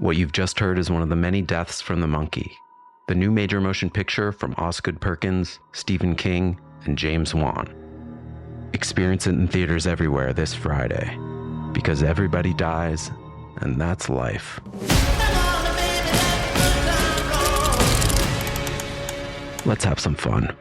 What you've just heard is one of the many deaths from the monkey, the new major motion picture from Osgood Perkins, Stephen King, and James Wan. Experience it in theaters everywhere this Friday, because everybody dies, and that's life. Let's have some fun.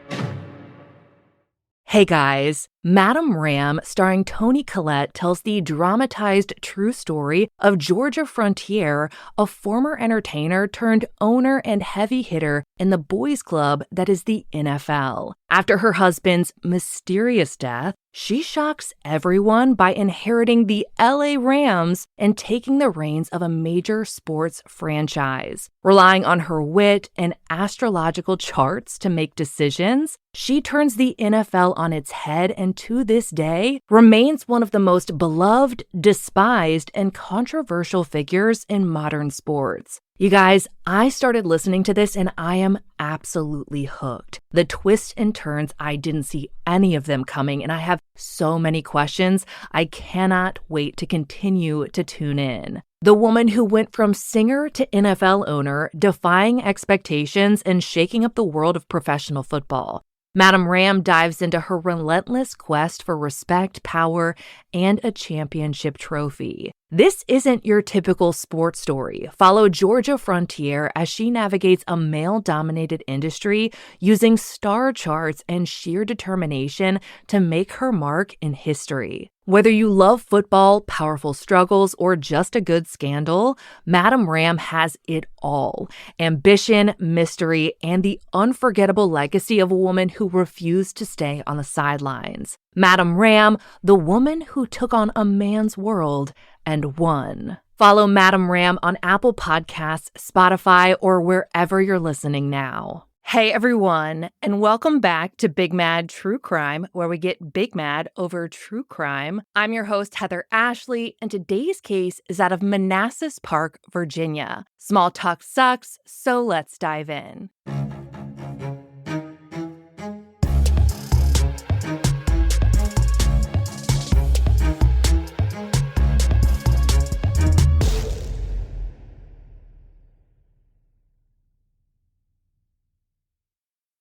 Hey guys, Madame Ram, starring Toni Collette, tells the dramatized true story of Georgia Frontier, a former entertainer turned owner and heavy hitter in the boys' club that is the NFL. After her husband's mysterious death, she shocks everyone by inheriting the LA Rams and taking the reins of a major sports franchise. Relying on her wit and astrological charts to make decisions, she turns the NFL on its head and to this day remains one of the most beloved, despised, and controversial figures in modern sports. You guys, I started listening to this and I am absolutely hooked. The twists and turns, I didn't see any of them coming, and I have so many questions. I cannot wait to continue to tune in. The woman who went from singer to NFL owner, defying expectations and shaking up the world of professional football. Madame Ram dives into her relentless quest for respect, power, and a championship trophy. This isn't your typical sports story. Follow Georgia Frontier as she navigates a male-dominated industry using star charts and sheer determination to make her mark in history. Whether you love football, powerful struggles, or just a good scandal, Madame Ram has it all. Ambition, mystery, and the unforgettable legacy of a woman who refused to stay on the sidelines. Madame Ram, the woman who took on a man's world and won. Follow Madame Ram on Apple Podcasts, Spotify, or wherever you're listening now. Hey everyone, and welcome back to Big Mad True Crime, where we get big mad over true crime. I'm your host, Heather Ashley, and today's case is out of Manassas Park, Virginia. Small talk sucks, so let's dive in.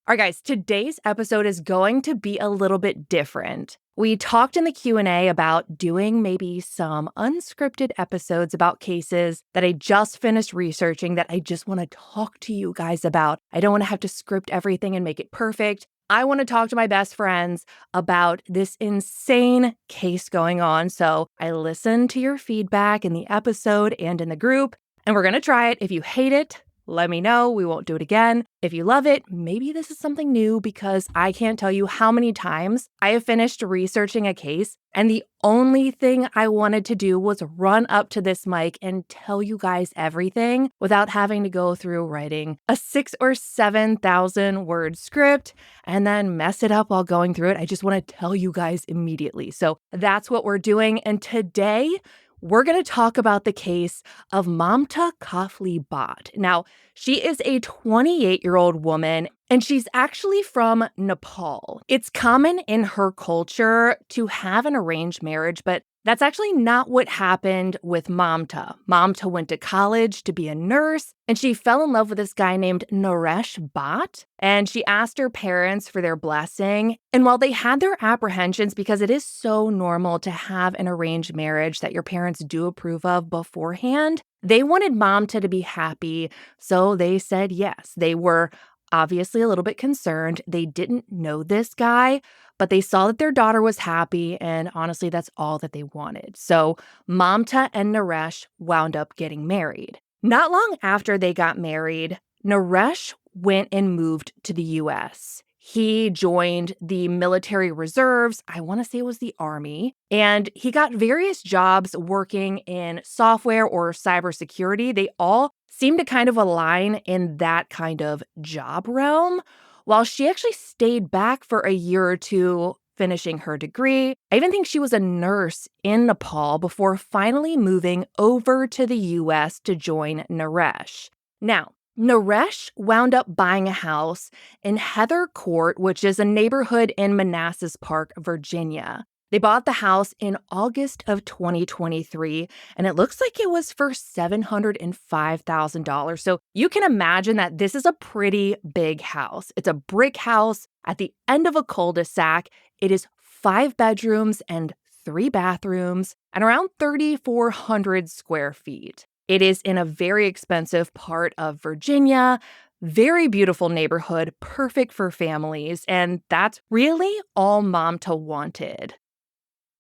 All right, guys, today's episode is going to be a little bit different. We talked in the Q&A about doing maybe some unscripted episodes about cases that I just finished researching that I just want to talk to you guys about. I don't want to have to script everything and make it perfect. I want to talk to my best friends about this insane case going on. So I listened to your feedback in the episode and in the group, and we're going to try it. If you hate it, let me know. We won't do it again. If you love it, maybe this is something new, because I can't tell you how many times I have finished researching a case and the only thing I wanted to do was run up to this mic and tell you guys everything without having to go through writing a 6,000 or 7,000 word script and then mess it up while going through it. I just want to tell you guys immediately. So that's what we're doing. And today, we're going to talk about the case of Mamta Kafle Bhatt. Now, she is a 28-year-old woman, and she's actually from Nepal. It's common in her culture to have an arranged marriage, but that's actually not what happened with Mamta. Mamta went to college to be a nurse, and she fell in love with this guy named Naresh Bhatt, and she asked her parents for their blessing. And while they had their apprehensions, because it is so normal to have an arranged marriage that your parents do approve of beforehand, they wanted Mamta to be happy, so they said yes. They were obviously a little bit concerned. They didn't know this guy, but they saw that their daughter was happy, and honestly, that's all that they wanted. So Mamta and Naresh wound up getting married. Not long after they got married, Naresh went and moved to the U.S. He joined the military reserves, I want to say it was the Army, and he got various jobs working in software or cybersecurity. They all seem to kind of align in that kind of job realm, while she actually stayed back for a year or two finishing her degree. I even think she was a nurse in Nepal before finally moving over to the U.S. to join Naresh. Now, Naresh wound up buying a house in Heather Court, which is a neighborhood in Manassas Park, Virginia. They bought the house in August of 2023, and it looks like it was for $705,000. So you can imagine that this is a pretty big house. It's a brick house at the end of a cul-de-sac. It is 5 bedrooms and 3 bathrooms and around 3,400 square feet. It is in a very expensive part of Virginia. Very beautiful neighborhood, perfect for families, and that's really all Mamta wanted.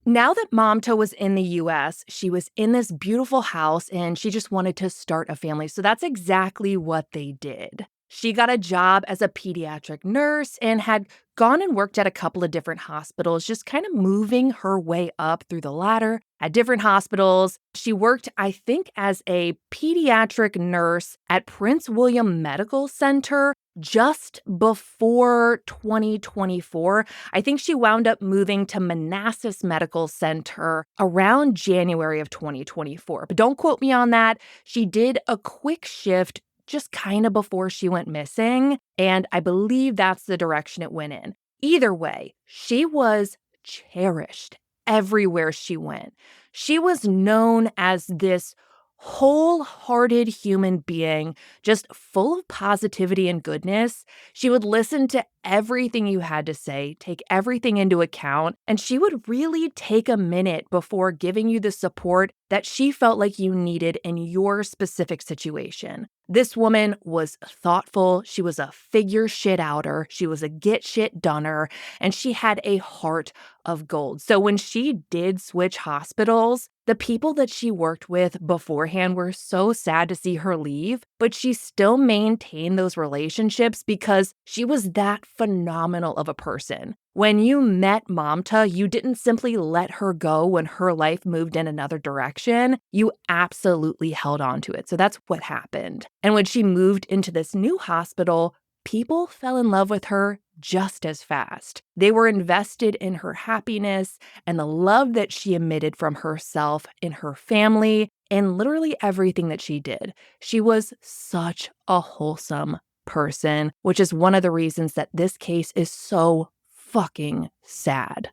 Now that Mamta was in the US, she was in this beautiful house and she just wanted to start a family. So that's exactly what they did. She got a job as a pediatric nurse and had gone and worked at a couple of different hospitals, just kind of moving her way up through the ladder at different hospitals. She worked, I think, as a pediatric nurse at Prince William Medical Center just before 2024. I think she wound up moving to Manassas Medical Center around January of 2024. But don't quote me on that. She did a quick shift just kind of before she went missing, and I believe that's the direction it went in. Either way, she was cherished everywhere she went. She was known as this wholehearted human being, just full of positivity and goodness. She would listen to everything you had to say, take everything into account, and she would really take a minute before giving you the support that she felt like you needed in your specific situation. This woman was thoughtful, she was a figure shit outer, she was a get shit doner, and she had a heart of gold. So when she did switch hospitals, the people that she worked with beforehand were so sad to see her leave, but she still maintained those relationships because she was that phenomenal of a person. When you met Mamta, you didn't simply let her go when her life moved in another direction. You absolutely held on to it. So that's what happened. And when she moved into this new hospital, people fell in love with her just as fast. They were invested in her happiness and the love that she emitted from herself, in her family, and literally everything that she did. She was such a wholesome person, which is one of the reasons that this case is so fucking sad.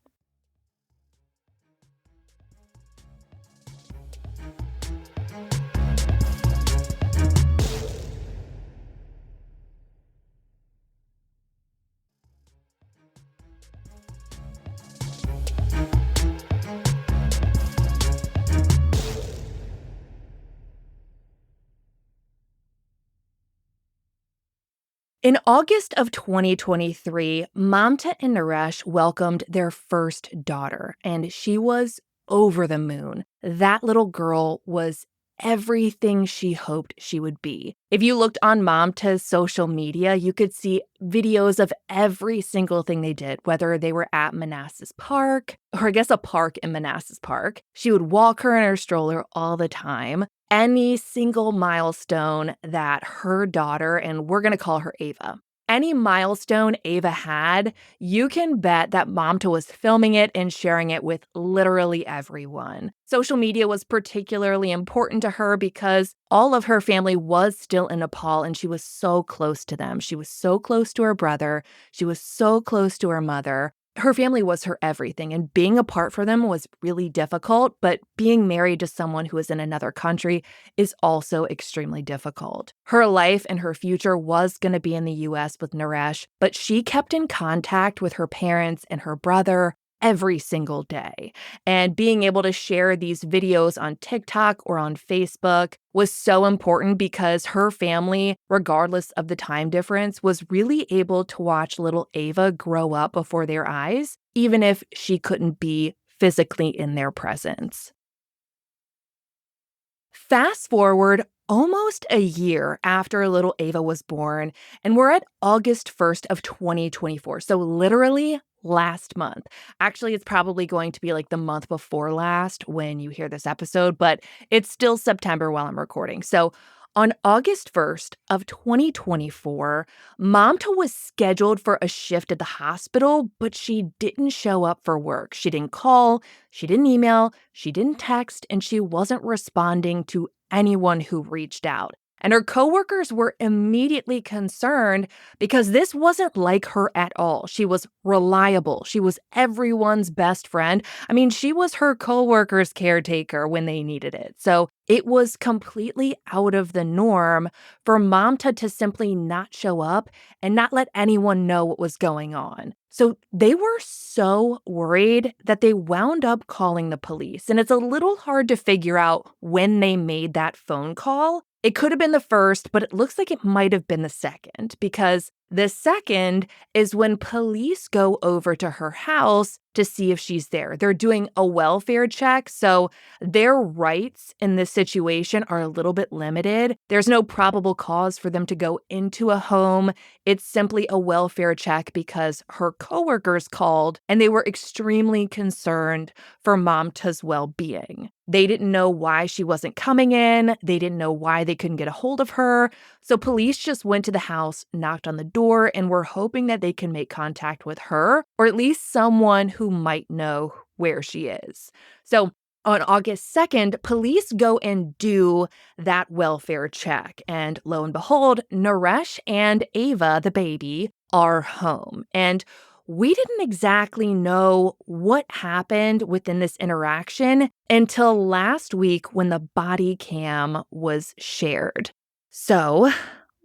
In August of 2023, Mamta and Naresh welcomed their first daughter, and she was over the moon. That little girl was everything she hoped she would be. If you looked on Mamta's social media, you could see videos of every single thing they did, whether they were at Manassas Park, or I guess a park in Manassas Park. She would walk her in her stroller all the time. Any single milestone that her daughter, and we're going to call her Ava, any milestone Ava had, you can bet that Mamta was filming it and sharing it with literally everyone. Social media was particularly important to her because all of her family was still in Nepal and she was so close to them. She was so close to her brother. She was so close to her mother. Her family was her everything, and being apart from them was really difficult, but being married to someone who is in another country is also extremely difficult. Her life and her future was going to be in the US with Naresh, but she kept in contact with her parents and her brother every single day. And being able to share these videos on TikTok or on Facebook was so important because her family, regardless of the time difference, was really able to watch little Ava grow up before their eyes, even if she couldn't be physically in their presence. Fast forward almost a year after little Ava was born, and we're at August 1st of 2024. So literally last month. Actually, it's probably going to be like the month before last when you hear this episode, but it's still September while I'm recording. So on August 1st of 2024, Mamta was scheduled for a shift at the hospital, but she didn't show up for work. She didn't call, she didn't email, she didn't text, and she wasn't responding to anyone who reached out. And her coworkers were immediately concerned because this wasn't like her at all. She was reliable. She was everyone's best friend. I mean, she was her coworkers' caretaker when they needed it. So it was completely out of the norm for Mamta to simply not show up and not let anyone know what was going on. So they were so worried that they wound up calling the police. And it's a little hard to figure out when they made that phone call. It could have been the first, but it looks like it might have been the second, because the second is when police go over to her house to see if she's there. They're doing a welfare check, so their rights in this situation are a little bit limited. There's no probable cause for them to go into a home. It's simply a welfare check because her coworkers called and they were extremely concerned for Mamta's well-being. They didn't know why she wasn't coming in. They didn't know why they couldn't get a hold of her. So police just went to the house, knocked on the door, and were hoping that they can make contact with her, or at least someone who might know where she is. So on August 2nd, police go and do that welfare check. And lo and behold, Naresh and Ava, the baby, are home. And we didn't exactly know what happened within this interaction until last week when the body cam was shared. So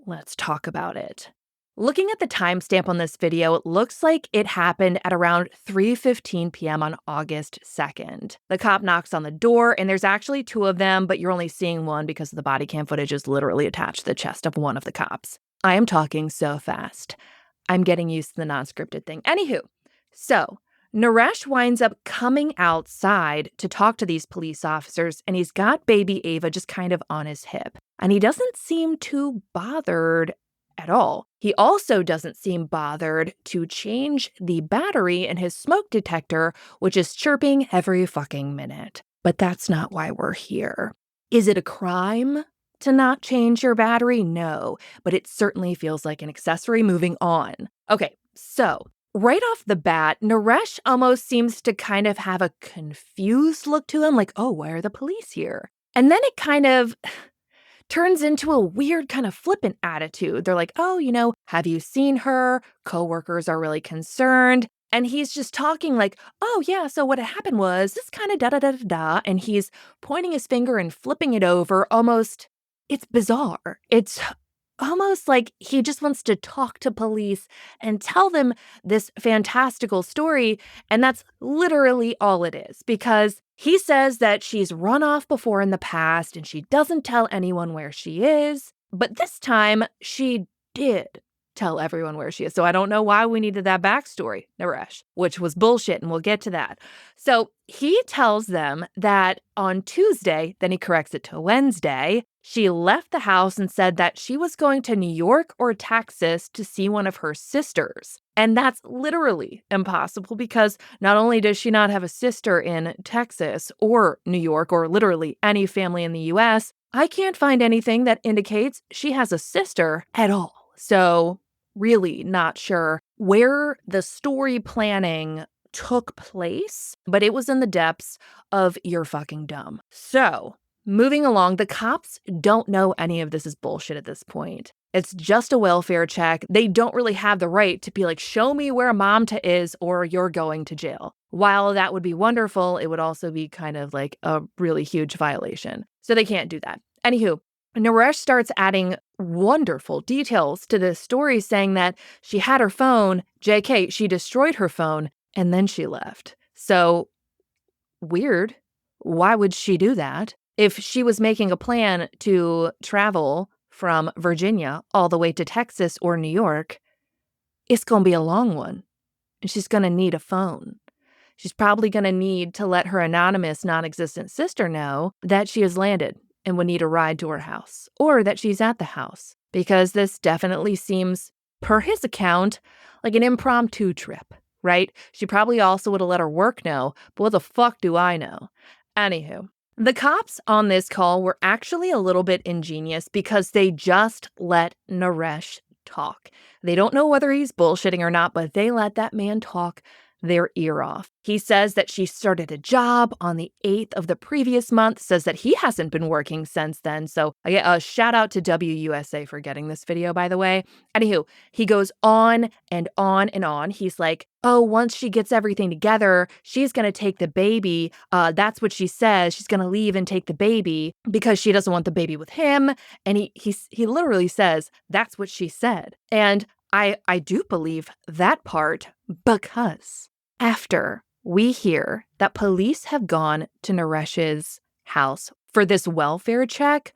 let's talk about it. Looking at the timestamp on this video, it looks like it happened at around 3:15 p.m. on August 2nd. The cop knocks on the door, and there's actually two of them, but you're only seeing one because the body cam footage is literally attached to the chest of one of the cops. I am talking so fast. I'm getting used to the non-scripted thing. Anywho, so Naresh winds up coming outside to talk to these police officers, and he's got baby Ava just kind of on his hip. And he doesn't seem too bothered at all. He also doesn't seem bothered to change the battery in his smoke detector, which is chirping every fucking minute. But that's not why we're here. Is it a crime to not change your battery? No, but it certainly feels like an accessory. Moving on. Okay, so right off the bat, Naresh almost seems to kind of have a confused look to him, like, oh, why are the police here? And then it kind of turns into a weird kind of flippant attitude. They're like, oh, have you seen her? Coworkers are really concerned. And he's just talking like, oh, yeah, so what happened was this kind of da-da-da-da-da. And he's pointing his finger and flipping it over almost. It's bizarre. It's almost like he just wants to talk to police and tell them this fantastical story. And that's literally all it is, because he says that she's run off before in the past and she doesn't tell anyone where she is. But this time she did tell everyone where she is. So I don't know why we needed that backstory, Naresh, which was bullshit, and we'll get to that. So he tells them that on Tuesday, then he corrects it to Wednesday, she left the house and said that she was going to New York or Texas to see one of her sisters. And that's literally impossible, because not only does she not have a sister in Texas or New York or literally any family in the US, I can't find anything that indicates she has a sister at all. So really not sure where the story planning took place, but it was in the depths of you're fucking dumb. So moving along, the cops don't know any of this is bullshit at this point. It's just a welfare check. They don't really have the right to be like, show me where Mamta is or you're going to jail. While that would be wonderful, it would also be kind of like a really huge violation. So they can't do that. Anywho, Naresh starts adding wonderful details to this story, saying that she had her phone, JK, she destroyed her phone, and then she left. So, weird. Why would she do that? If she was making a plan to travel from Virginia all the way to Texas or New York, it's going to be a long one. And she's going to need a phone. She's probably going to need to let her anonymous, non-existent sister know that she has landed and would need a ride to her house, or that she's at the house, because this definitely seems, per his account, like an impromptu trip, right? She probably also would have let her work know, but what the fuck do I know? Anywho, the cops on this call were actually a little bit ingenious because they just let Naresh talk. They don't know whether he's bullshitting or not, but they let that man talk their ear off. He says that she started a job on the 8th of the previous month, says that he hasn't been working since then. So I get a shout out to WUSA for getting this video, by the way. Anywho, he goes on and on and on. He's like, oh, once she gets everything together, she's going to take the baby. That's what she says. She's going to leave and take the baby because she doesn't want the baby with him. And he literally says, that's what she said. And I do believe that part because after we hear that police have gone to Naresh's house for this welfare check,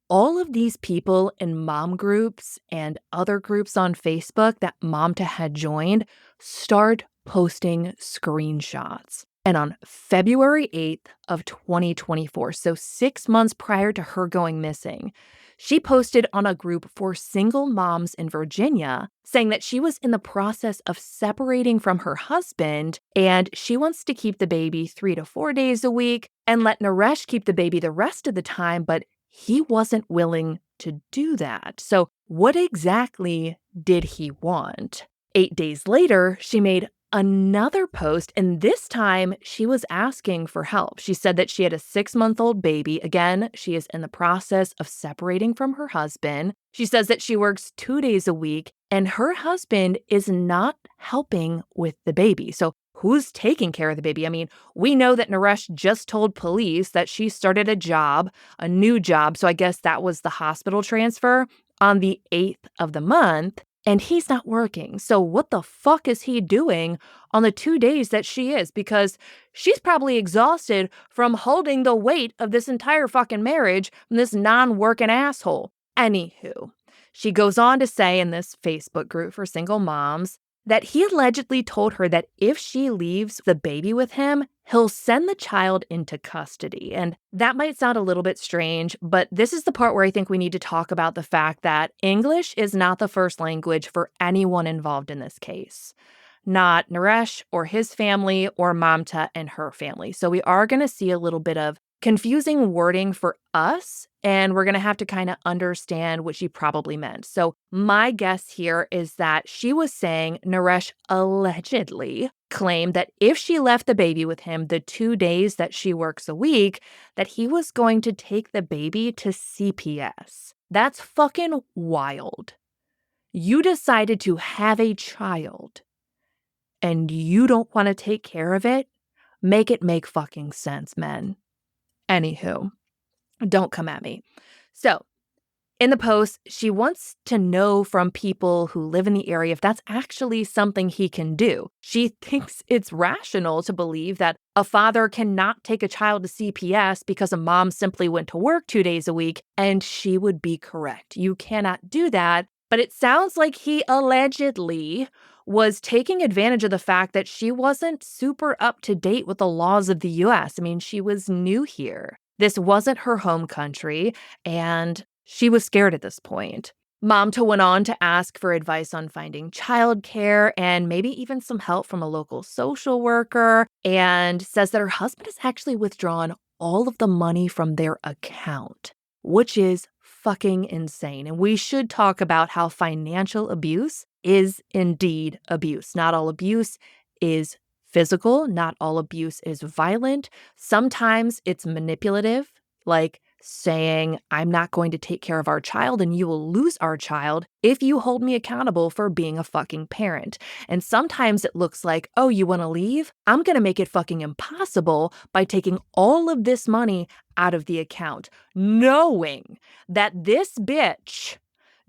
all of these people in mom groups and other groups on Facebook that Mamta had joined start posting screenshots. And on February 8th of 2024, so 6 months prior to her going missing, she posted on a group for single moms in Virginia saying that she was in the process of separating from her husband and she wants to keep the baby 3 to 4 days a week and let Naresh keep the baby the rest of the time, but he wasn't willing to do that. So what exactly did he want? 8 days later, she made another post, and this time she was asking for help. She said that she had a 6-month-old baby. Again, she is in the process of separating from her husband. She says that she works 2 days a week, and her husband is not helping with the baby. So who's taking care of the baby? I mean, we know that Naresh just told police that she started a new job. So I guess that was the hospital transfer on the 8th of the month. And he's not working. So what the fuck is he doing on the 2 days that she is? Because she's probably exhausted from holding the weight of this entire fucking marriage from this non-working asshole. Anywho, she goes on to say in this Facebook group for single moms that he allegedly told her that if she leaves the baby with him, he'll send the child into custody. And that might sound a little bit strange, but this is the part where I think we need to talk about the fact that English is not the first language for anyone involved in this case. Not Naresh or his family or Mamta and her family. So we are going to see a little bit of confusing wording for us, and we're going to have to kind of understand what she probably meant. So my guess here is that she was saying Naresh allegedly claimed that if she left the baby with him the 2 days that she works a week, that he was going to take the baby to CPS. That's fucking wild. You decided to have a child and you don't want to take care of it? Make it make fucking sense, men. Anywho, don't come at me. So, in the post, she wants to know from people who live in the area if that's actually something he can do. She thinks it's rational to believe that a father cannot take a child to CPS because a mom simply went to work 2 days a week, and she would be correct. You cannot do that, but it sounds like he allegedly was taking advantage of the fact that she wasn't super up to date with the laws of the US. I mean, she was new here. This wasn't her home country, and she was scared at this point. Mamta went on to ask for advice on finding childcare and maybe even some help from a local social worker, and says that her husband has actually withdrawn all of the money from their account, which is fucking insane. And we should talk about how financial abuse is indeed abuse. Not all abuse is physical. Not all abuse is violent. Sometimes it's manipulative, like saying, I'm not going to take care of our child and you will lose our child if you hold me accountable for being a fucking parent. And sometimes it looks like, oh, you want to leave? I'm going to make it fucking impossible by taking all of this money out of the account, knowing that this bitch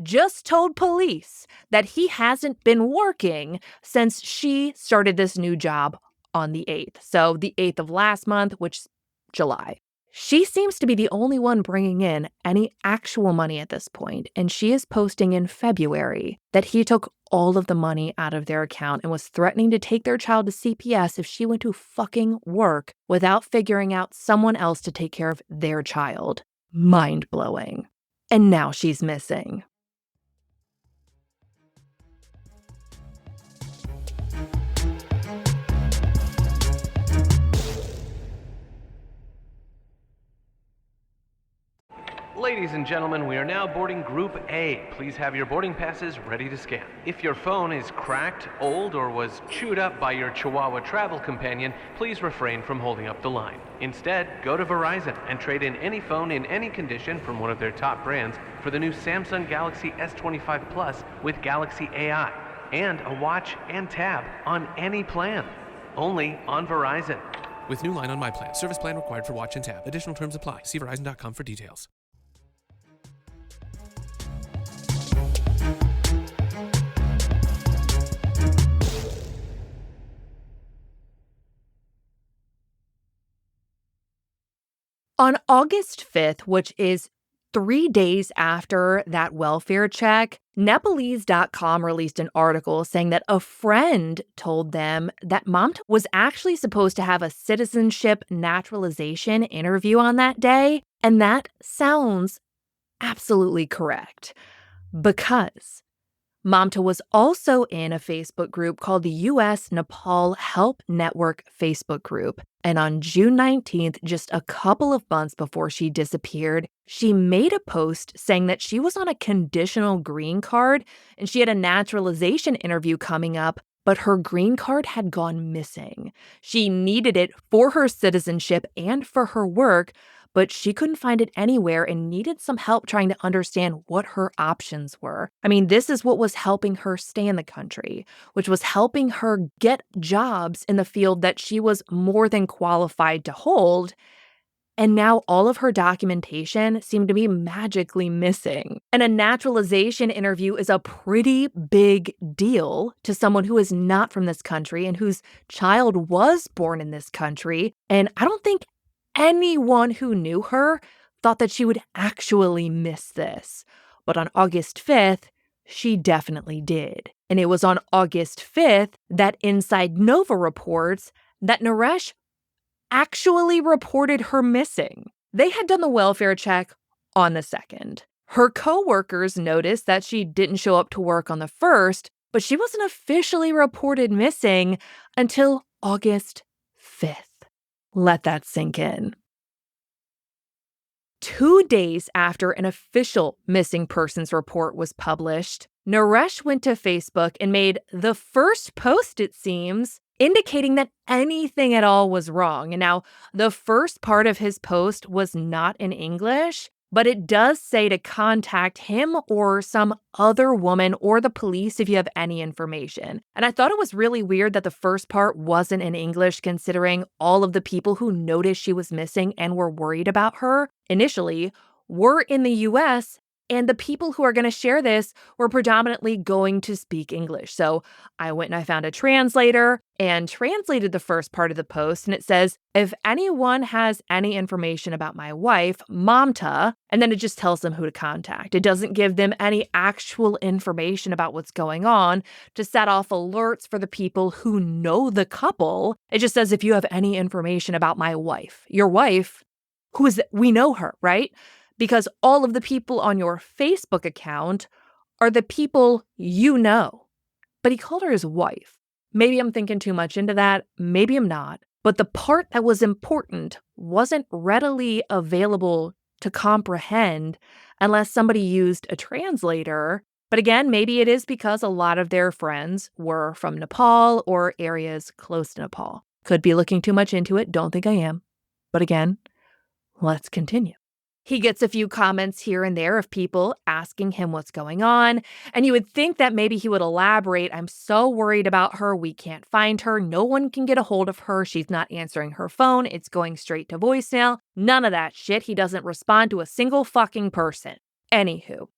just told police that he hasn't been working since she started this new job on the 8th. So the 8th of last month, which is July. She seems to be the only one bringing in any actual money at this point, and she is posting in February that he took all of the money out of their account and was threatening to take their child to CPS if she went to fucking work without figuring out someone else to take care of their child. Mind-blowing. And now she's missing. Ladies and gentlemen, we are now boarding Group A. Please have your boarding passes ready to scan. If your phone is cracked, old, or was chewed up by your Chihuahua travel companion, please refrain from holding up the line. Instead, go to Verizon and trade in any phone in any condition from one of their top brands for the new Samsung Galaxy S25 Plus with Galaxy AI, and a watch and tab on any plan. Only on Verizon. With new line on My Plan. Service plan required for watch and tab. Additional terms apply. See Verizon.com for details. On August 5th, which is 3 days after that welfare check, Nepalese.com released an article saying that a friend told them that Mamta was actually supposed to have a citizenship naturalization interview on that day. And that sounds absolutely correct, because Mamta was also in a Facebook group called the U.S. Nepal Help Network Facebook group. And on June 19th, just a couple of months before she disappeared, she made a post saying that she was on a conditional green card and she had a naturalization interview coming up, but her green card had gone missing. She needed it for her citizenship and for her work, but she couldn't find it anywhere and needed some help trying to understand what her options were. I mean, this is what was helping her stay in the country, which was helping her get jobs in the field that she was more than qualified to hold. And now all of her documentation seemed to be magically missing. And a naturalization interview is a pretty big deal to someone who is not from this country and whose child was born in this country. And I don't think anyone who knew her thought that she would actually miss this. But on August 5th, she definitely did. And it was on August 5th that Inside Nova reports that Naresh actually reported her missing. They had done the welfare check on the 2nd. Her coworkers noticed that she didn't show up to work on the 1st, but she wasn't officially reported missing until August 5th. Let that sink in. 2 days after an official missing persons report was published, Naresh went to Facebook and made the first post, it seems, indicating that anything at all was wrong. And now, the first part of his post was not in English, but it does say to contact him or some other woman or the police if you have any information. And I thought it was really weird that the first part wasn't in English, considering all of the people who noticed she was missing and were worried about her initially were in the US, and the people who are going to share this were predominantly going to speak English. So I went and I found a translator and translated the first part of the post. And it says, if anyone has any information about my wife, Mamta, and then it just tells them who to contact. It doesn't give them any actual information about what's going on to set off alerts for the people who know the couple. It just says, if you have any information about my wife, your wife, who is, we know her, right? Because all of the people on your Facebook account are the people you know. But he called her his wife. Maybe I'm thinking too much into that. Maybe I'm not. But the part that was important wasn't readily available to comprehend unless somebody used a translator. But again, maybe it is because a lot of their friends were from Nepal or areas close to Nepal. Could be looking too much into it. Don't think I am. But again, let's continue. He gets a few comments here and there of people asking him what's going on, and you would think that maybe he would elaborate. I'm so worried about her. We can't find her. No one can get a hold of her. She's not answering her phone. It's going straight to voicemail. None of that shit. He doesn't respond to a single fucking person. Anywho.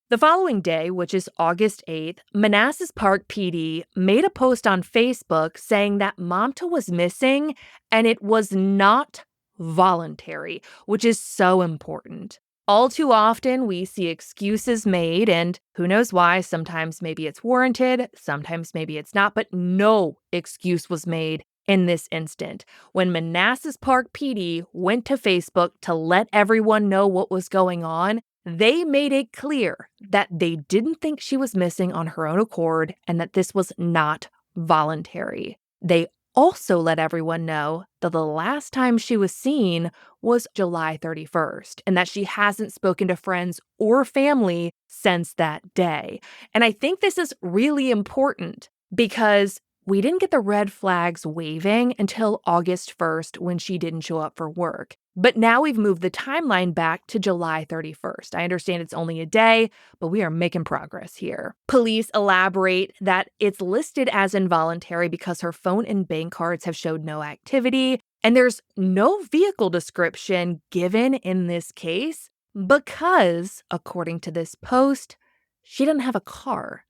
The following day, which is August 8th, Manassas Park PD made a post on Facebook saying that Mamta was missing and it was not voluntary, which is so important. All too often, we see excuses made, and who knows why. Sometimes maybe it's warranted, sometimes maybe it's not, but no excuse was made in this instant. When Manassas Park PD went to Facebook to let everyone know what was going on, they made it clear that they didn't think she was missing on her own accord and that this was not voluntary. They also let everyone know that the last time she was seen was July 31st and that she hasn't spoken to friends or family since that day. And I think this is really important because we didn't get the red flags waving until August 1st when she didn't show up for work. But now we've moved the timeline back to July 31st. I understand it's only a day, but we are making progress here. Police elaborate that it's listed as involuntary because her phone and bank cards have showed no activity, and there's no vehicle description given in this case because, according to this post, she doesn't have a car.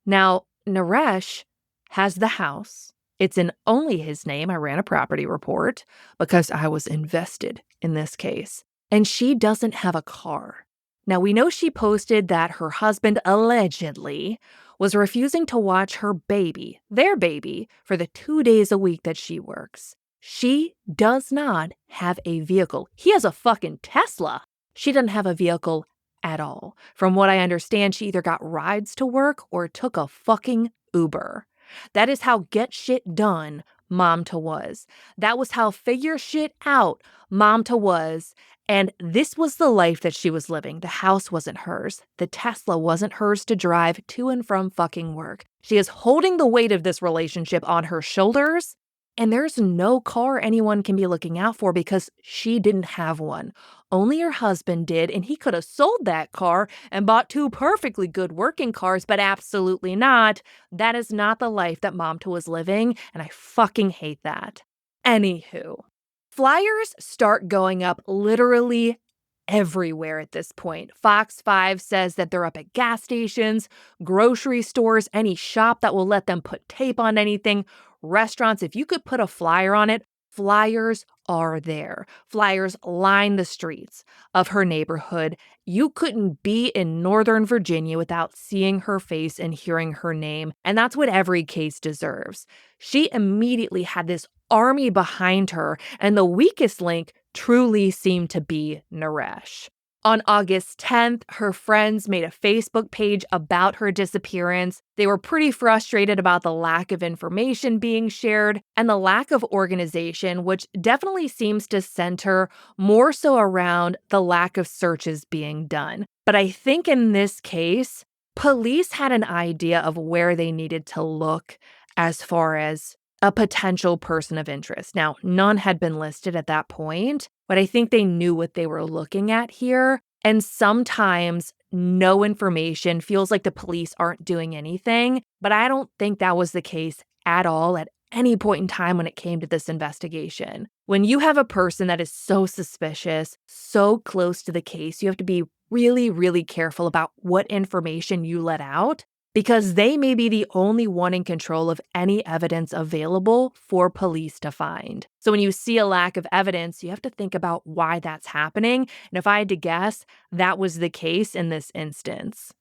Now, Naresh has the house. It's in only his name. I ran a property report because I was invested in this case. And she doesn't have a car. Now, we know she posted that her husband allegedly was refusing to watch her baby, their baby, for the 2 days a week that she works. She does not have a vehicle. He has a fucking Tesla. She doesn't have a vehicle at all. From what I understand, she either got rides to work or took a fucking Uber. That is how get shit done Mamta was. That was how figure shit out Mamta was. And this was the life that she was living. The house wasn't hers. The Tesla wasn't hers to drive to and from fucking work. She is holding the weight of this relationship on her shoulders. And there's no car anyone can be looking out for because she didn't have one. Only her husband did, and he could have sold that car and bought 2 perfectly good working cars, but absolutely not. That is not the life that Mamta was living, and I fucking hate that. Anywho, flyers start going up literally everywhere at this point. Fox 5 says that they're up at gas stations, grocery stores, any shop that will let them put tape on anything, restaurants. If you could put a flyer on it, flyers are there. Flyers line the streets of her neighborhood. You couldn't be in Northern Virginia without seeing her face and hearing her name, and that's what every case deserves. She immediately had this army behind her, and the weakest link truly seemed to be Naresh. On August 10th, her friends made a Facebook page about her disappearance. They were pretty frustrated about the lack of information being shared and the lack of organization, which definitely seems to center more so around the lack of searches being done. But I think in this case, police had an idea of where they needed to look as far as a potential person of interest. Now, none had been listed at that point, but I think they knew what they were looking at here. And sometimes no information feels like the police aren't doing anything, but I don't think that was the case at all at any point in time when it came to this investigation. When you have a person that is so suspicious, so close to the case, you have to be really, really careful about what information you let out, because they may be the only one in control of any evidence available for police to find. So when you see a lack of evidence, you have to think about why that's happening. And if I had to guess, that was the case in this instance.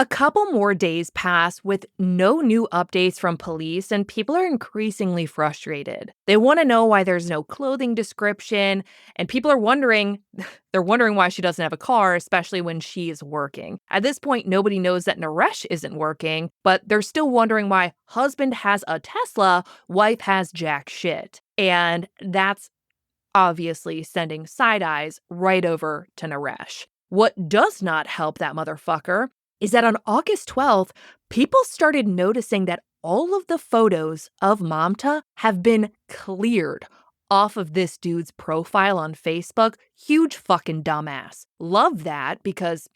A couple more days pass with no new updates from police, and people are increasingly frustrated. They want to know why there's no clothing description, and people are wondering, they're wondering why she doesn't have a car, especially when she is working. At this point, nobody knows that Naresh isn't working, but they're still wondering why husband has a Tesla, wife has jack shit. And that's obviously sending side eyes right over to Naresh. What does not help that motherfucker is that on August 12th, people started noticing that all of the photos of Mamta have been cleared off of this dude's profile on Facebook. Huge fucking dumbass. Love that because,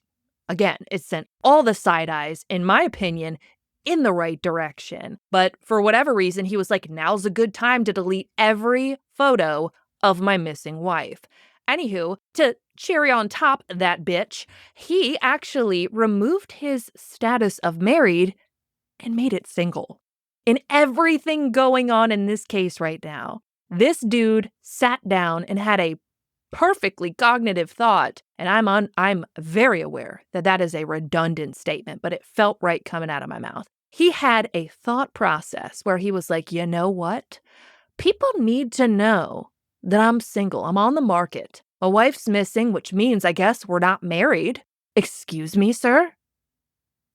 again, it sent all the side eyes, in my opinion, in the right direction. But for whatever reason, he was like, now's a good time to delete every photo of my missing wife. Anywho, to cherry on top that bitch, he actually removed his status of married and made it single. In everything going on in this case right now, this dude sat down and had a perfectly cognitive thought, and I'm very aware that that is a redundant statement, but it felt right coming out of my mouth. He had a thought process where he was like, you know what? People need to know that I'm single. I'm on the market. My wife's missing, which means I guess we're not married. Excuse me, sir?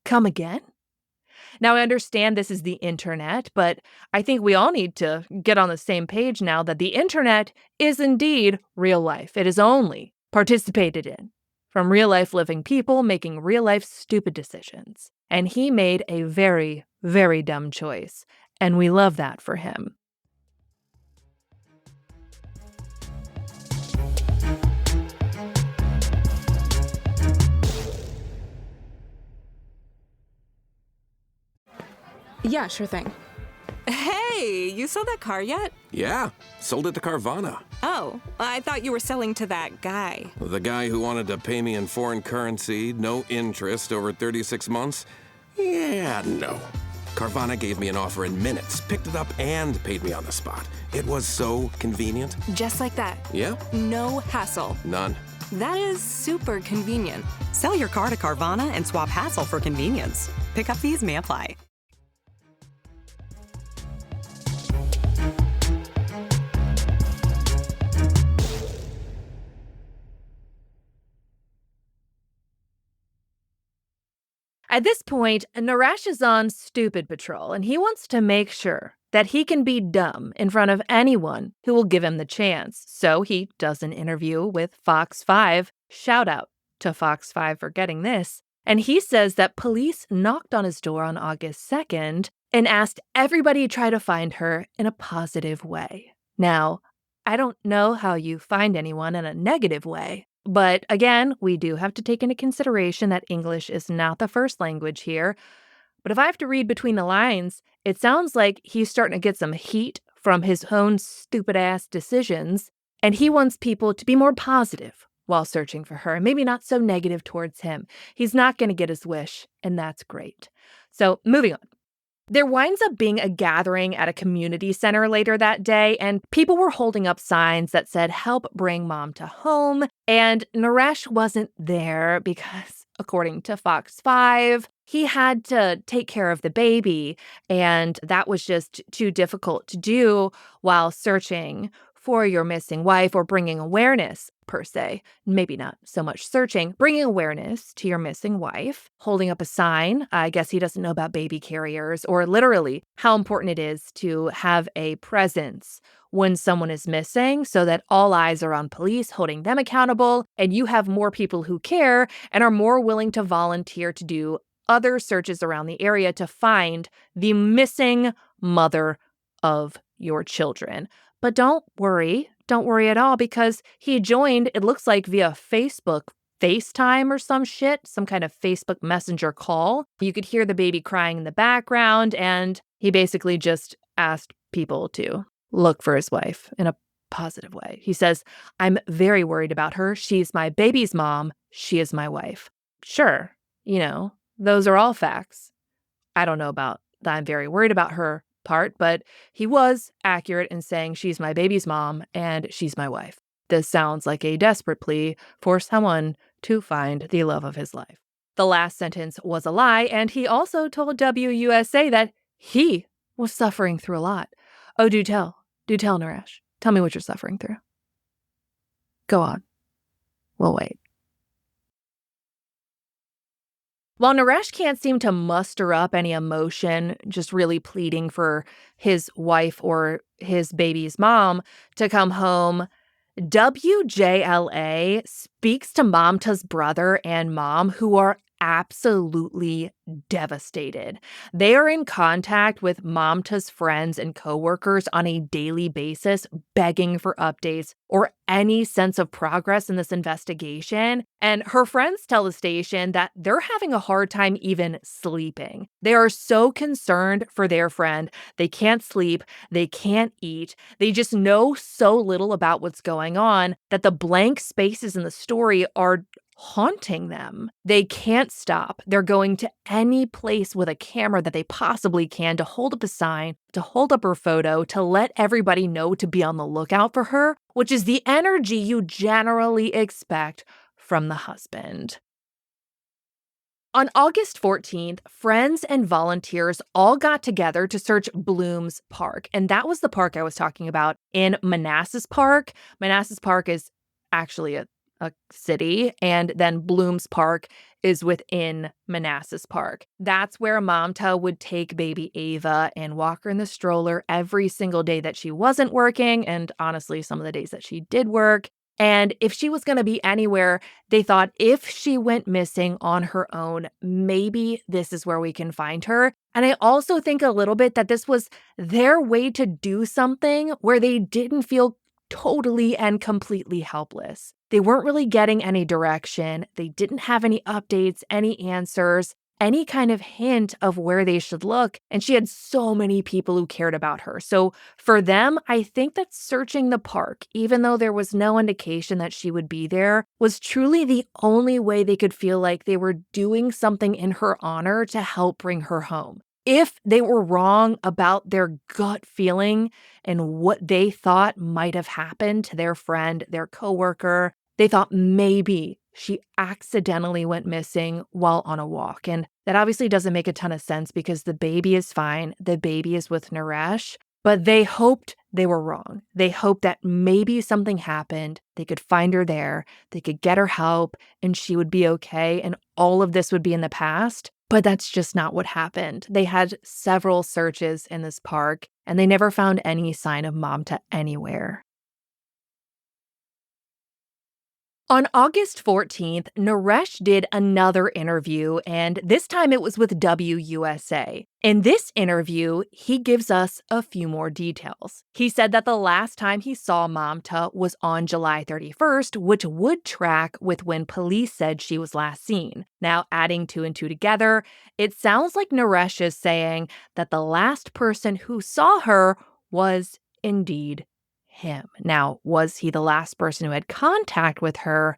Come again? Now, I understand this is the internet, but I think we all need to get on the same page now that the internet is indeed real life. It is only participated in from real life living people making real life stupid decisions. And he made a very, very dumb choice. And we love that for him. Yeah, sure thing. Hey, you sold that car yet? Yeah, sold it to Carvana. Oh, I thought you were selling to that guy. The guy who wanted to pay me in foreign currency, no interest, over 36 months? Yeah, no. Carvana gave me an offer in minutes, picked it up, and paid me on the spot. It was so convenient. Just like that. Yeah? No hassle. None. That is super convenient. Sell your car to Carvana and swap hassle for convenience. Pickup fees may apply. At this point, Naresh is on stupid patrol, and he wants to make sure that he can be dumb in front of anyone who will give him the chance. So he does an interview with Fox 5. Shout out to Fox 5 for getting this. And he says that police knocked on his door on August 2nd and asked everybody to try to find her in a positive way. Now, I don't know how you find anyone in a negative way. But again, we do have to take into consideration that English is not the first language here. But if I have to read between the lines, it sounds like he's starting to get some heat from his own stupid-ass decisions, and he wants people to be more positive while searching for her, and maybe not so negative towards him. He's not going to get his wish, and that's great. So, moving on. There winds up being a gathering at a community center later that day, and people were holding up signs that said, "Help bring Mamta home." And Naresh wasn't there because, according to Fox 5, he had to take care of the baby, and that was just too difficult to do while searching for your missing wife or bringing awareness, per se. Maybe not so much searching, bringing awareness to your missing wife, holding up a sign. I guess he doesn't know about baby carriers or literally how important it is to have a presence when someone is missing so that all eyes are on police holding them accountable and you have more people who care and are more willing to volunteer to do other searches around the area to find the missing mother of your children. But don't worry at all, because he joined, it looks like via Facebook FaceTime or some shit, some kind of Facebook Messenger call. You could hear the baby crying in the background, and he basically just asked people to look for his wife in a positive way. He says, "I'm very worried about her. She's my baby's mom. She is my wife." Sure, those are all facts. I don't know about the "I'm very worried about her" part, but he was accurate in saying she's my baby's mom and she's my wife. This sounds like a desperate plea for someone to find the love of his life. The last sentence was a lie, and he also told WUSA that he was suffering through a lot. Oh, do tell, Naresh. Tell me what you're suffering through. Go on. We'll wait. While Naresh can't seem to muster up any emotion, just really pleading for his wife or his baby's mom to come home, WJLA speaks to Mamta's brother and mom, who are absolutely devastated. They are in contact with Mamta's friends and coworkers on a daily basis, begging for updates or any sense of progress in this investigation. And her friends tell the station that they're having a hard time even sleeping. They are so concerned for their friend. They can't sleep. They can't eat. They just know so little about what's going on that the blank spaces in the story are haunting them. They can't stop. They're going to any place with a camera that they possibly can to hold up a sign, to hold up her photo, to let everybody know to be on the lookout for her, which is the energy you generally expect from the husband. On August 14th, friends and volunteers all got together to search Blooms Park, and that was the park I was talking about in Manassas Park. Manassas Park is actually a a city, and then Blooms Park is within Manassas Park. That's where Mamta would take baby Ava and walk her in the stroller every single day that she wasn't working, and honestly, some of the days that she did work. And if she was going to be anywhere, they thought if she went missing on her own, maybe this is where we can find her. And I also think a little bit that this was their way to do something where they didn't feel totally and completely helpless. They weren't really getting any direction. They didn't have any updates, any answers, any kind of hint of where they should look. And she had so many people who cared about her. So for them, I think that searching the park, even though there was no indication that she would be there, was truly the only way they could feel like they were doing something in her honor to help bring her home. If they were wrong about their gut feeling and what they thought might have happened to their friend, their coworker, they thought maybe she accidentally went missing while on a walk. And that obviously doesn't make a ton of sense because the baby is fine. The baby is with Naresh. But they hoped they were wrong. They hoped that maybe something happened. They could find her there. They could get her help and she would be okay. And all of this would be in the past. But that's just not what happened. They had several searches in this park and they never found any sign of Mamta anywhere. On August 14th, Naresh did another interview, and this time it was with WUSA. In this interview, he gives us a few more details. He said that the last time he saw Mamta was on July 31st, which would track with when police said she was last seen. Now, adding two and two together, it sounds like Naresh is saying that the last person who saw her was indeed him. Now, was he the last person who had contact with her?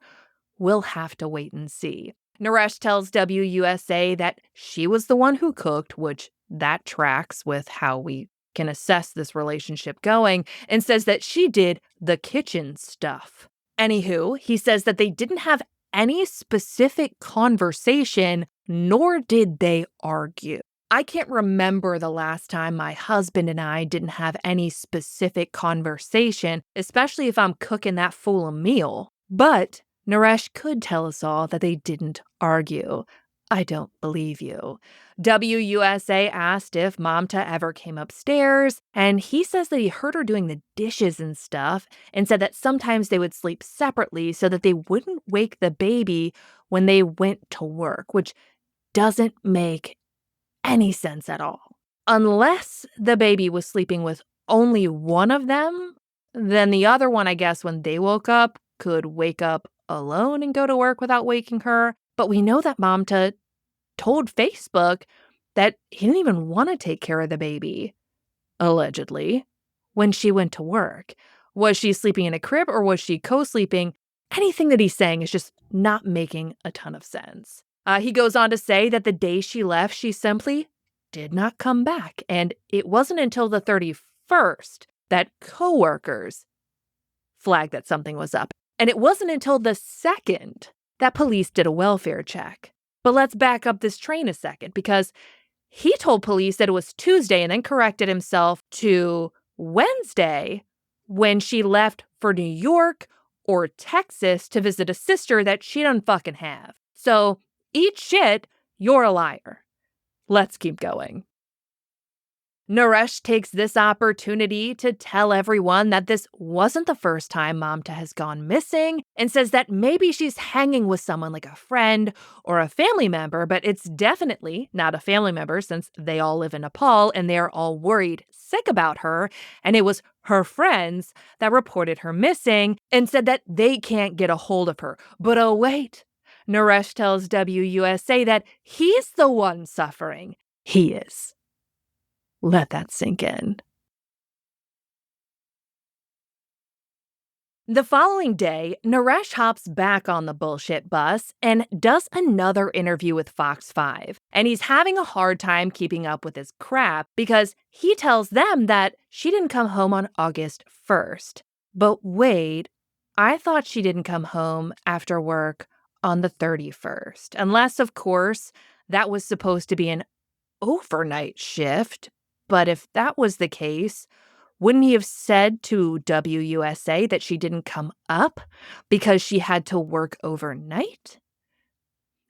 We'll have to wait and see. Naresh tells WUSA that she was the one who cooked, which that tracks with how we can assess this relationship going, and says that she did the kitchen stuff. Anywho, he says that they didn't have any specific conversation, nor did they argue. I can't remember the last time my husband and I didn't have any specific conversation, especially if I'm cooking that fool a meal. But Naresh could tell us all that they didn't argue. I don't believe you. WUSA asked if Mamta ever came upstairs, and he says that he heard her doing the dishes and stuff, and said that sometimes they would sleep separately so that they wouldn't wake the baby when they went to work, which doesn't make any sense at all. Unless the baby was sleeping with only one of them, then the other one, I guess, when they woke up, could wake up alone and go to work without waking her. But we know that Mamta told Facebook that he didn't even want to take care of the baby, allegedly, when she went to work. Was she sleeping in a crib or was she co-sleeping? Anything that he's saying is just not making a ton of sense. He goes on to say that the day she left, she simply did not come back. And it wasn't until the 31st that coworkers flagged that something was up. And it wasn't until the 2nd that police did a welfare check. But let's back up this train a second, because he told police that it was Tuesday and then corrected himself to Wednesday when she left for New York or Texas to visit a sister that she doesn't fucking have. So eat shit, you're a liar. Let's keep going. Naresh takes this opportunity to tell everyone that this wasn't the first time Mamta has gone missing, and says that maybe she's hanging with someone like a friend or a family member, but it's definitely not a family member since they all live in Nepal and they're all worried sick about her, and it was her friends that reported her missing and said that they can't get a hold of her. But oh wait, Naresh tells WUSA that he's the one suffering. He is. Let that sink in. The following day, Naresh hops back on the bullshit bus and does another interview with Fox 5. And he's having a hard time keeping up with his crap because he tells them that she didn't come home on August 1st. But wait, I thought she didn't come home after work on the 31st. Unless, of course, that was supposed to be an overnight shift. But if that was the case, wouldn't he have said to WUSA that she didn't come up because she had to work overnight?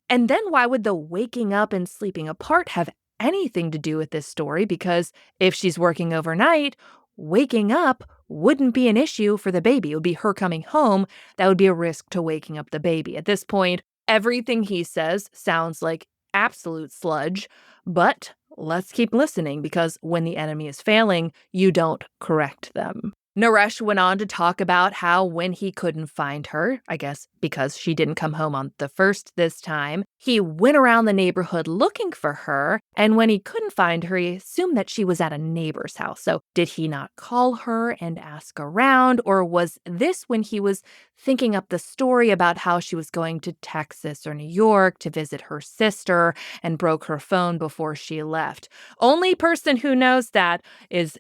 And then why would the waking up and sleeping apart have anything to do with this story? Because if she's working overnight, waking up wouldn't be an issue for the baby. It would be her coming home that would be a risk to waking up the baby. At this point, everything he says sounds like absolute sludge, but let's keep listening because when the enemy is failing, you don't correct them. Naresh went on to talk about how when he couldn't find her, I guess because she didn't come home on the first this time, he went around the neighborhood looking for her, and when he couldn't find her, he assumed that she was at a neighbor's house. So did he not call her and ask around, or was this when he was thinking up the story about how she was going to Texas or New York to visit her sister and broke her phone before she left? Only person who knows that is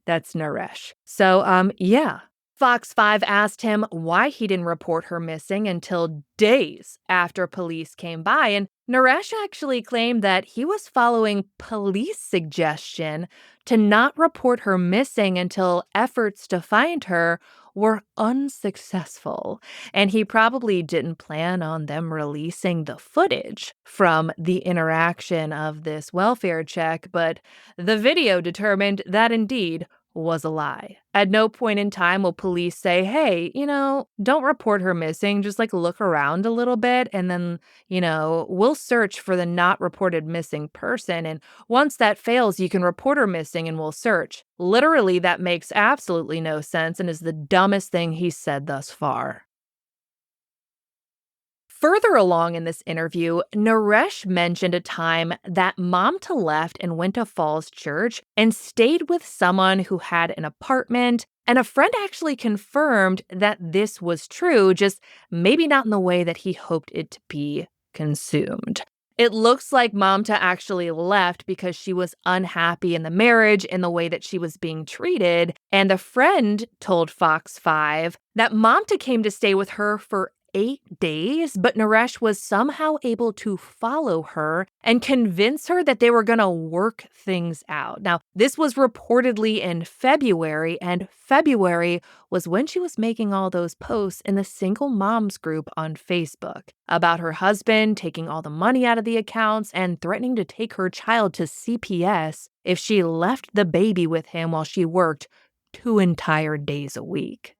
that's Naresh. So, yeah. Fox 5 asked him why he didn't report her missing until days after police came by, and Naresh actually claimed that he was following police suggestion to not report her missing until efforts to find her were unsuccessful, and he probably didn't plan on them releasing the footage from the interaction of this welfare check, but the video determined that indeed was a lie. At no point in time will police say, hey, don't report her missing, just look around a little bit and then, we'll search for the not reported missing person. And once that fails, you can report her missing and we'll search. Literally, that makes absolutely no sense and is the dumbest thing he's said thus far. Further along in this interview, Naresh mentioned a time that Mamta left and went to Falls Church and stayed with someone who had an apartment, and a friend actually confirmed that this was true, just maybe not in the way that he hoped it to be consumed. It looks like Mamta actually left because she was unhappy in the marriage in the way that she was being treated, and the friend told Fox 5 that Mamta came to stay with her for 8 days, but Naresh was somehow able to follow her and convince her that they were going to work things out. Now, this was reportedly in February, and February was when she was making all those posts in the single moms group on Facebook about her husband taking all the money out of the accounts and threatening to take her child to CPS if she left the baby with him while she worked 2 entire days a week.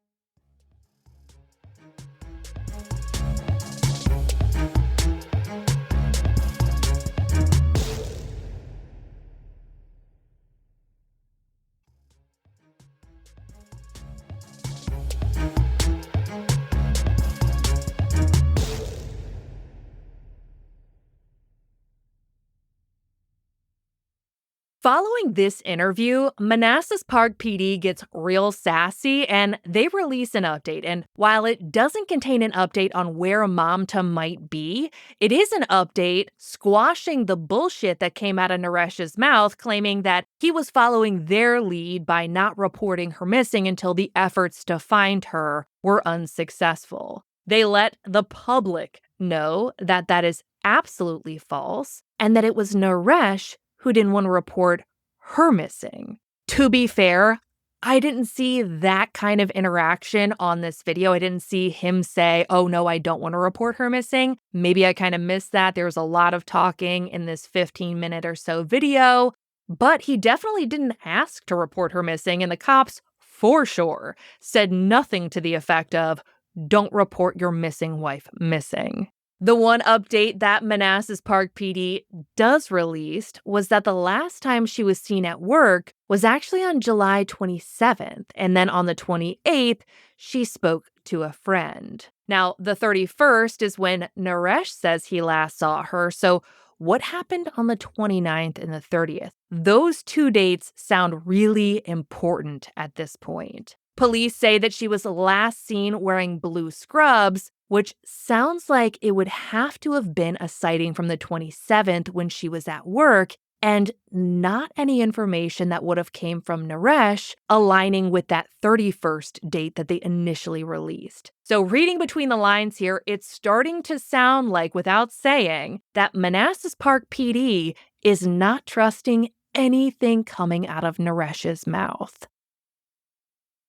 Following this interview, Manassas Park PD gets real sassy and they release an update. And while it doesn't contain an update on where Mamta might be, it is an update squashing the bullshit that came out of Naresh's mouth, claiming that he was following their lead by not reporting her missing until the efforts to find her were unsuccessful. They let the public know that that is absolutely false and that it was Naresh who didn't want to report her missing. To be fair, I didn't see that kind of interaction on this video. I didn't see him say, oh no, I don't want to report her missing. Maybe I kind of missed that. There was a lot of talking in this 15-minute or so video, but he definitely didn't ask to report her missing, and the cops, for sure, said nothing to the effect of, don't report your missing wife missing. The one update that Manassas Park PD does release was that the last time she was seen at work was actually on July 27th, and then on the 28th, she spoke to a friend. Now, the 31st is when Naresh says he last saw her, so what happened on the 29th and the 30th? Those 2 dates sound really important at this point. Police say that she was last seen wearing blue scrubs, which sounds like it would have to have been a sighting from the 27th when she was at work, and not any information that would have came from Naresh aligning with that 31st date that they initially released. So reading between the lines here, it's starting to sound like, without saying, that Manassas Park PD is not trusting anything coming out of Naresh's mouth.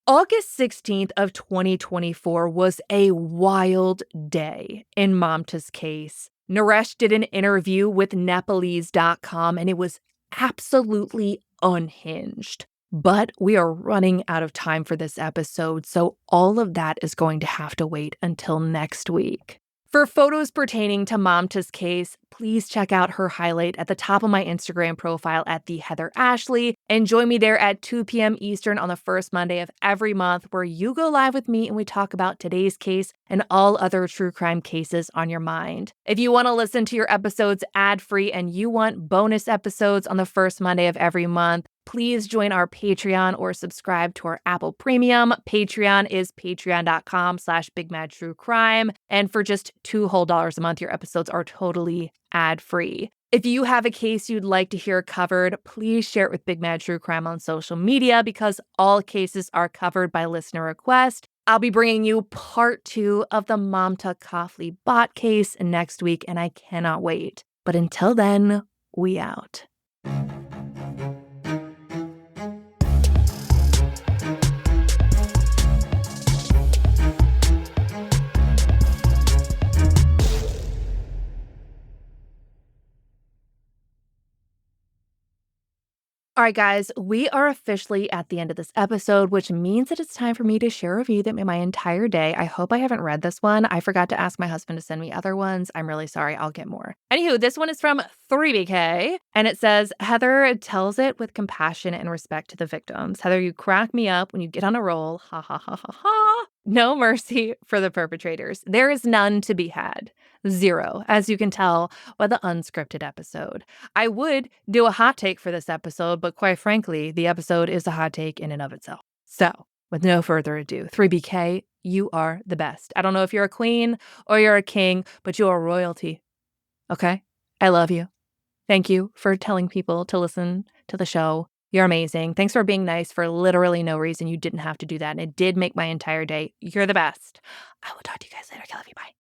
August 16th of 2024 was a wild day in Mamta's case. Naresh did an interview with Nepalese.com and it was absolutely unhinged. But we are running out of time for this episode, so all of that is going to have to wait until next week. For photos pertaining to Mamta's case, please check out her highlight at the top of my Instagram profile at the Heather Ashley, and join me there at 2 p.m. Eastern on the first Monday of every month, where you go live with me and we talk about today's case and all other true crime cases on your mind. If you want to listen to your episodes ad-free and you want bonus episodes on the first Monday of every month, please join our Patreon or subscribe to our Apple Premium. Patreon is patreon.com/BigMadTrueCrime. And for just $2 whole a month, your episodes are totally ad-free. If you have a case you'd like to hear covered, please share it with Big Mad True Crime on social media, because all cases are covered by listener request. I'll be bringing you part 2 of the Mamta Kafle Bhatt case next week, and I cannot wait. But until then, we out. All right, guys, we are officially at the end of this episode, which means that it's time for me to share a review that made my entire day. I hope I haven't read this one. I forgot to ask my husband to send me other ones. I'm really sorry. I'll get more. Anywho, this one is from 3BK, and it says, Heather tells it with compassion and respect to the victims. Heather, you crack me up when you get on a roll. Ha ha ha ha ha. No mercy for the perpetrators. There is none to be had. Zero, as you can tell by the unscripted episode. I would do a hot take for this episode, but quite frankly, the episode is a hot take in and of itself. So, with no further ado, 3BK, you are the best. I don't know if you're a queen or you're a king, but you are royalty. Okay? I love you. Thank you for telling people to listen to the show. You're amazing. Thanks for being nice for literally no reason. You didn't have to do that, and it did make my entire day. You're the best. I will talk to you guys later. I love you. Bye.